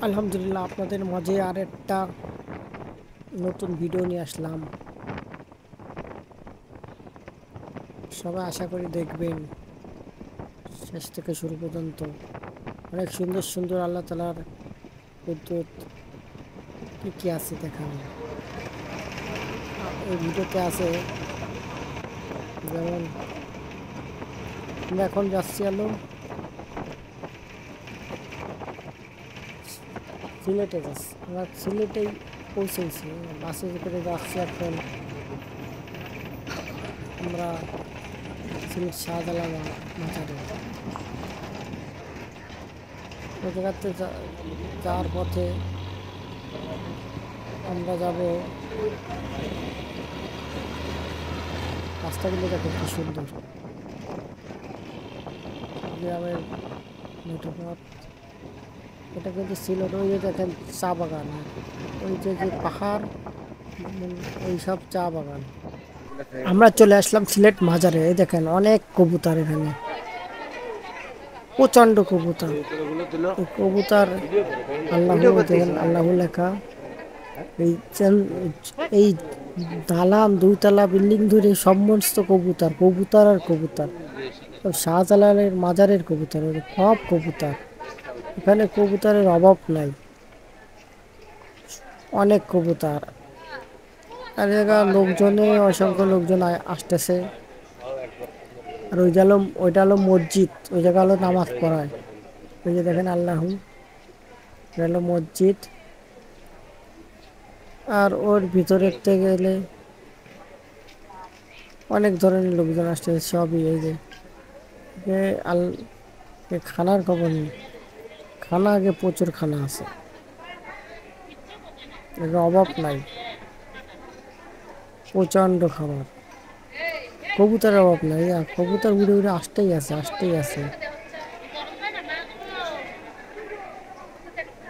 আলহামদুলিল্লাহ, আপনাদের মাঝে আর একটা নতুন ভিডিও নিয়ে আসলাম। সবাই আশা করি দেখবেন শেষ থেকে শুরু পর্যন্ত। অনেক সুন্দর সুন্দর আল্লাহ তালার কুদরত কি কি আছে দেখানো এই ভিডিওতে আছে। যেমন আমরা এখন যাচ্ছি হলো সিলেটে, যাচ্ছি আমরা সিলেটেই পৌঁছেছি, বাসে করে যাচ্ছি। এখন আমরা সিলেট শাহজালাল মাজারে ওই জায়গাতে যাওয়ার পথে আমরা যাব। রাস্তাগুলো দেখো কি সুন্দর, গ্রামের নেটওয়ার্ক। এটা কিন্তু সিলেট, ওই যে দেখেন চা বাগান, ওই যে যে পাহাড়, এইসব চা বাগান। আমরা চলে আসলাম সিলেট মাজারে। এই দেখেন অনেক কবুতর, এখানে প্রচন্ড কবুতর। কবুতর আল্লাহ, দেখেন আল্লাহ লেখা। এই দালান দুইতলা বিল্ডিং ধরে সমস্ত কবুতর কবুতর আর কবুতর। শাহজালালের মাজারের কবুতর, সব কবুতর। এখানে কবুতরের অভাব নাই, অনেক কবুতর। আর জায়গায় লোকজনে অসংখ্য লোকজন আসতেছে। আর ওইটা হলো মসজিদ, ওই জায়গা হলো নামাজ পড়ায়। ওই যে দেখেন আল্লাহু, এটা হলো মসজিদ। আর ওর ভিতরে গেলে অনেক ধরনের লোকজন আসতেছে, সবই এই যে খানার খবর নেই। খানা আগে প্রচুর খানা আছে, এর অভাব নাই, প্রচন্ড খাবার। কবুতরের অভাব নাই, আর কবুতর উড়ে উড়ে আসতেই আছে, আসতেই আছে।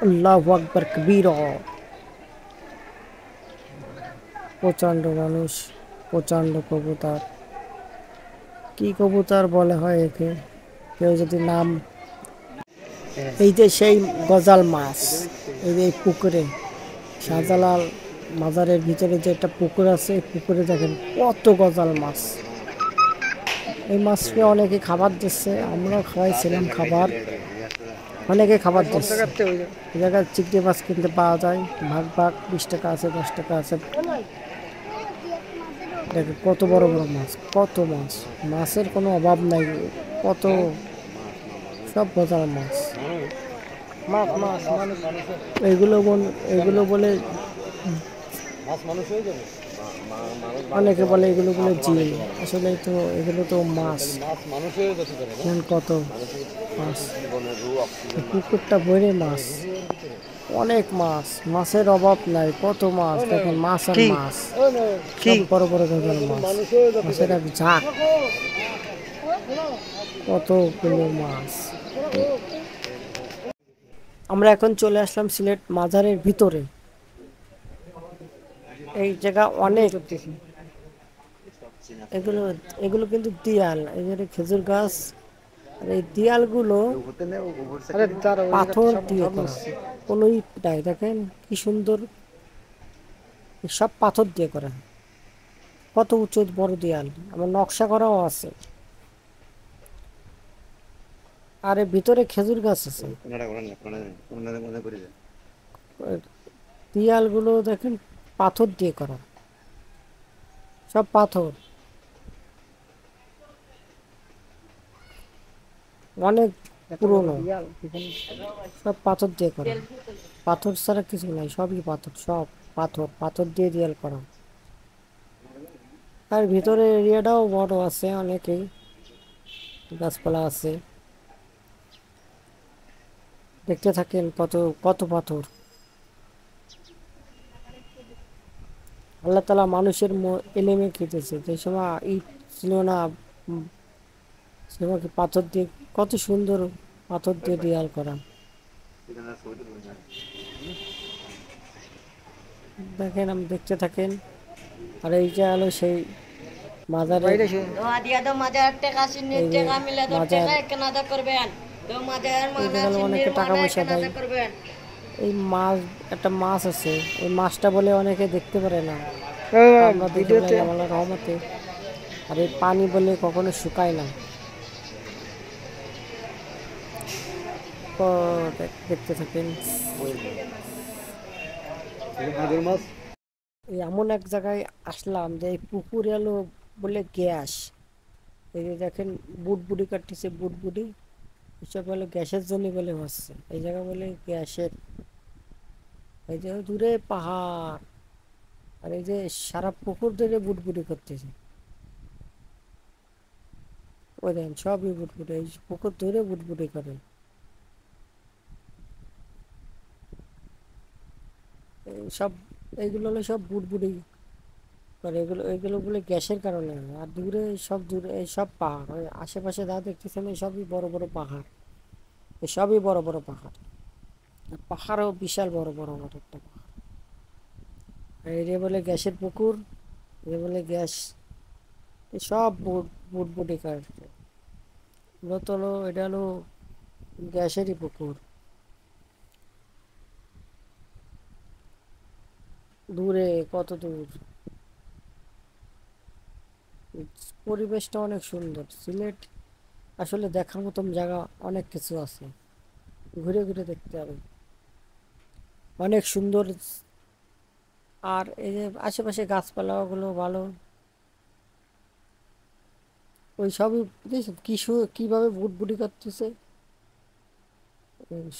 আল্লাহু আকবার কবীর। প্রচন্ড মানুষ, প্রচন্ড কবুতর। কি কবুতর বলে হয় একে, কেউ যদি নাম। এই যে সেই গজাল মাছ, এই যে পুকুরে, শাহজালাল মাজারের ভিতরে যে একটা পুকুর আছে, এই পুকুরে দেখেন কত গজাল মাছ। এই মাছকে অনেকে খাবার দিচ্ছে, আমরাও খাওয়াইছিলাম খাবার। অনেকে খাবার দিচ্ছে। এই জায়গায় চিংড়ি মাছ কিনতে পাওয়া যায়, ভাগ ভাগ 20 টাকা আছে, 10 টাকা আছে। দেখেন কত বড় বড় মাছ, কত মাছ। মাছের কোনো অভাব নাই, কত সব গজাল মাছ। এগুলো বলে অনেকে বলে এগুলো বলে জিন, আসলে তো এগুলো তো মাছ। কত মাছ, পুকুরটা ভরে মাছ, অনেক মাছ, মাছের অভাব নাই, কত মাছ। দেখেন মাছ আর মাছ, সব বড় বড় গজাল মাছ, মাছের এক ঝাঁক, কতগুলো মাছ। আমরা এখন চলে আসলাম সিলেট মাজারের ভিতরে। এই জায়গা অনেক, এগুলো এগুলো কিন্তু দিয়াল, এই যে খেজুর গাছ। আর এই দিয়ালগুলো পাথর দিয়ে করা, কোনো ইট নাই। দেখেন কি সুন্দর, সব পাথর দিয়ে করা। কত উঁচু বড় দেয়াল, আমার নকশা করাও আছে। আর এর ভিতরে খেজুর গাছ আছে। দেয়ালগুলো দেখেন পাথর দিয়ে করা, সব পাথর, অনেক পুরনো, সব পাথর দিয়ে করা। পাথর ছাড়া কিছু নাই, সবই পাথর, সব পাথর, পাথর দিয়ে দেয়াল করা। আর ভিতরে এরিয়াটাও বড় আছে, অনেকেই গাছপালা আছে। দেখতে থাকেন কত কত পাথর। আল্লাহ তালা মানুষের এলেমে খেতেছে, যে সময় ইট ছিল না, সেটাকে পাথর দিয়ে, কত সুন্দর পাথর দিয়ে দেয়াল করা। দেখেন, আমি দেখতে থাকেন। আর এইটা হলো সেই মাজারে, অনেকে টাকা পয়সা দেয়, এই মাছ, একটা মাছ আছে, এই মাছটা বলে অনেকে দেখতে পারে না, আমরা দেখে ভিডিওতে ফেলাইলাম আল্লাহর রহমতে। আর এই পানি বলে কখনো শুকায় না। তো দেখতে থাকেন। এই এমন এক জায়গায় আসলাম যে এই পুকুর এলো বলে গ্যাস, এই যে দেখেন বুটবুডি কাটতেছে, বুটবুডি এসব বলে গ্যাসের জন্য বলে হচ্ছে, এই জায়গা বলে গ্যাসের। এই যে দূরে পাহাড়, আর এই যে সারা পুকুর ধরে বুটবুডি করতেছে, ওই দেখেন সবই বুটবুডি, এই পুকুর ধরে বুটবুডি করে। এই সব, এইগুলো হলো সব বুটবুডি করে, এগুলো এগুলো বলে গ্যাসের কারণে হয়। আর দূরে সব, দূরে এই সব পাহাড়, ওই আশেপাশে যা দেখতেছেন এই সবই বড় বড় পাহাড়, এই সবই বড় বড় পাহাড়। আর পাহাড়ও বিশাল বড় বড় বড় একটা পাহাড়। আর এটা বলে গ্যাসের পুকুর, এটা বলে গ্যাস। এই সব বুটবুডি কাটছে, মূলত হলো এটা হলো গ্যাসেরই পুকুর। দূরে কত দূর, পরিবেশটা অনেক সুন্দর। সিলেট আসলে দেখার মতন জায়গা অনেক কিছু আছে, ঘুরে ঘুরে দেখতে হবে, অনেক সুন্দর। আর এই যে আশেপাশে গাছপালাগুলো ভালো, ওই সবই দেখছেন কিভাবে বুটবুটি করতেছে।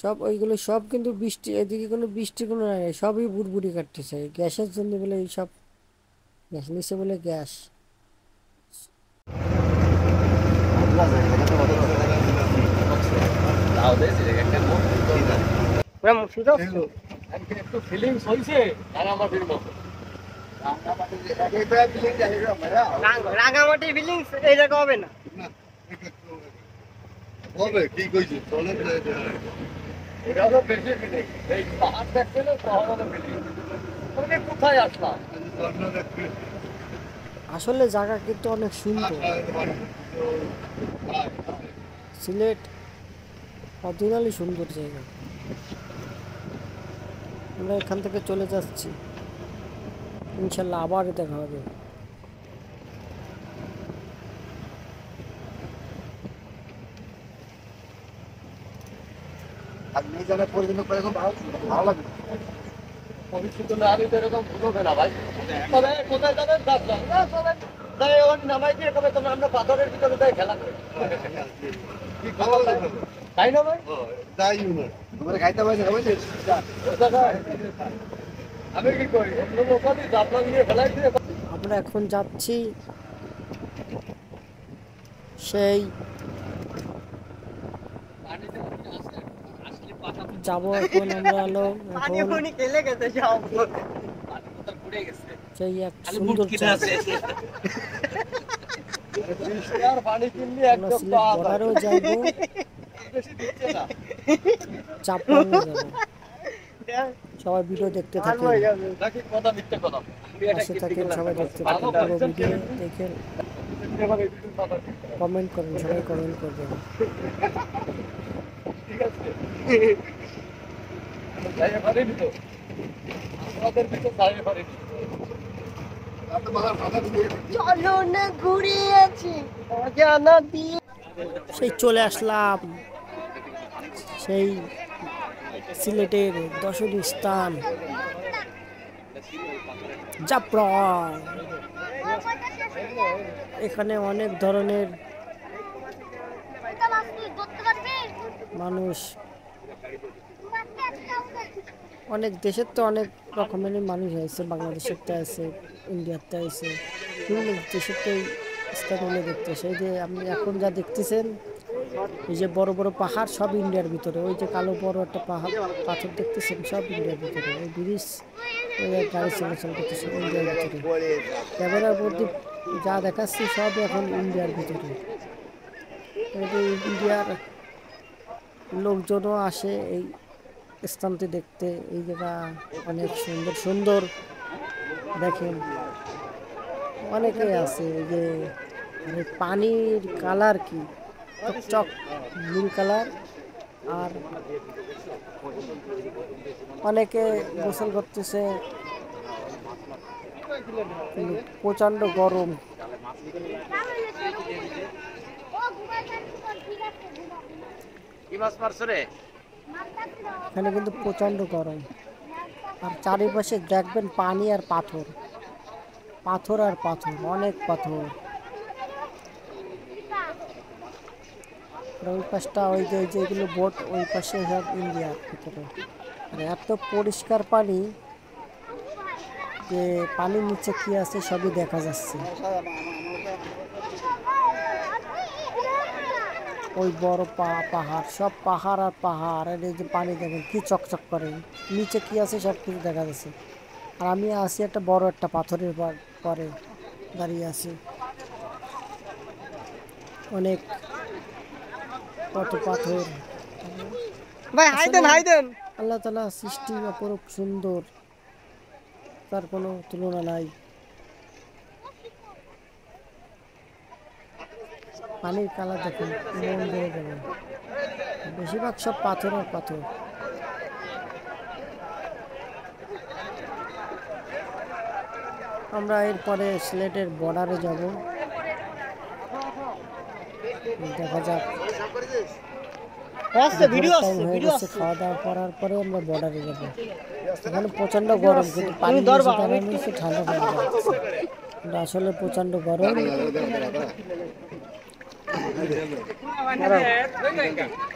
সব ওইগুলো সব কিন্তু বৃষ্টি, এদিকে কোনো বৃষ্টি কোনো নাই, সবই বুটবুটি কাটতেছে গ্যাসের জন্য বলে, এই সব গ্যাস নিচে বলে গ্যাস। একটু ফিলিংস হয়েছে রাঙামাটির মতো। রাঙামাটি ফিলিংস এই জায়গা হবে না। হবে কি কইছি চলে এটা হলো বেশি ফিলিং, এই পাহাড় দেখতে হলে শহর হলো ফিলিং। তুমি কোথায় আসলাম? আসলে জায়গা কিন্তু অনেক সুন্দর, সিলেট অরিজিনালি সুন্দর জায়গা। আমরা এখান থেকে চলে যাচ্ছি, ইনশাল্লাহ আবার দেখা হবে। আর মেয়ে জানা পরিচালনা করে খুব ভালো লাগে। পরিচিত না আমি তো এরকম ভুলবে না ভাই। তবে কোথায় যাবেন যাচ্ছেন না চলেন, তাই ওখানে নামাই দিয়ে কবে তোমরা আমরা পাথরের ভিতরে যাই খেলা করি। কি খবর তাই না ভাই? তাই না তোমরা খাইতে পারছো আমি কি করি অন্য লোকালি জাপলা নিয়ে ফেলাই দিয়ে। আমরা এখন যাচ্ছি সেই, যাবো এখন আমরা হলো এখন সেই এক সুন্দর পানি কিনলে আমরা সিলেট বর্ডারেও যাইব, চাপড়ানো যাবো। সবাই ভিডিও দেখতে থাকেন, কথা মিথ্যে কথা পাশে থাকেন, সবাই দেখতে থাকেন, পুরো ভিডিও দেখেন, কমেন্ট করেন, সবাই কমেন্ট করবেন। ঠিক আছে যাইয়ে পারিনি তো আমাদের ভিতর যাইয়ে পারিনি। চলো না ঘুরিয়েছি অজানা দিয়ে, সেই চলে আসলাম সেই সিলেটের দর্শনীয় স্থান জাফলং। এখানে অনেক ধরনের মানুষ, অনেক দেশের তো অনেক রকমেরই মানুষ আছে, বাংলাদেশের তো আছে, ইন্ডিয়ার তো আছে, বিভিন্ন দেশের তো স্থানগুলো দেখতে। সেই যে আপনি এখন যা দেখতেছেন, এই যে বড় বড় পাহাড় সব ইন্ডিয়ার ভিতরে, ওই যে কালো বড় একটা পাহাড় পাথর দেখতেছেন সব ইন্ডিয়ার ভিতরে, ওই ব্রিজ, ওই গাড়ি চলাচল করতেছে ইন্ডিয়ার ভিতরে, ক্যামেরার মধ্যে যা দেখাচ্ছি সব এখন ইন্ডিয়ার ভিতরে। ইন্ডিয়ার লোকজনও আসে এই স্থানটি দেখতে, এই জায়গা অনেক সুন্দর সুন্দর দেখেন, অনেকে আছে। এই যে মানে পানির কালার কি চক নীল কালার, আর অনেকে গোসল করতেছে, কিন্তু প্রচণ্ড গরম। এখানে কিন্তু প্রচণ্ড গরম। আর চারিপাশে দেখবেন পানি আর পাথর, পাথর আর পাথর, অনেক পাথর। আর ওই পাশটা ওই যে যেগুলো বোট, ওই পাশে সব ইন্ডিয়ার ভিতরে। আর এত পরিষ্কার পানি যে পানির নিচে কি আছে সবই দেখা যাচ্ছে। ওই বড় পাহাড়, সব পাহাড় আর পাহাড়। আর এই যে পানি দেখেন কি চকচক করে, নিচে কি আছে সব কিছু দেখা যাচ্ছে। আর আমি আছি একটা বড় একটা পাথরের পরে দাঁড়িয়ে আছি। অনেক কত পাথর। ভাই হাই দেন, হাই দেন। আল্লাহ তাআলা সৃষ্টি অপরূপ সুন্দর, তার কোনো তুলনা নাই। পানির কালার দেখুন, মন ভরে যাবে। বেশিরভাগ সব পাথর আর পাথর। আমরা এরপরে সিলেটের বর্ডারে যাব, দেখা যাক। টাইম হয়ে গেছে, খাওয়া দাওয়া করার পরে আমরা বর্ডারে যাব। এখানে প্রচন্ড গরম, কিন্তু পানি নিচে দাঁড়ানো হচ্ছে, ঠান্ডা পানি যাচ্ছে, কিন্তু আসলে প্রচন্ড গরম।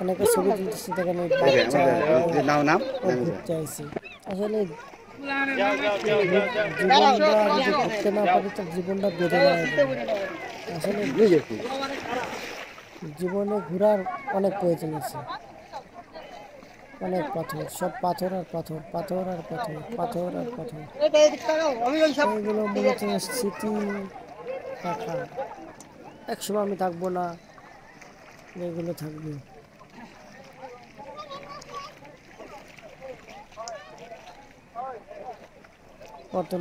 অনেকে ছবি তুলতেছে, দেখেন ওই বাচ্চা ঘুরতে আইছে। আসলে জীবনটা যদি ঘুরতে না পারি তো জীবনটা বেঁধে নেওয়া যায়। আসলে জীবনে ঘোরার অনেক প্রয়োজন আছে। অনেক পাথর, সব পাথর আর পাথর, পাথর আর পাথর, পাথর আর পাথর। এইগুলো মূলত স্মৃতি রাখা। একসময় আমি থাকবো না, এগুলো থাকবে। কত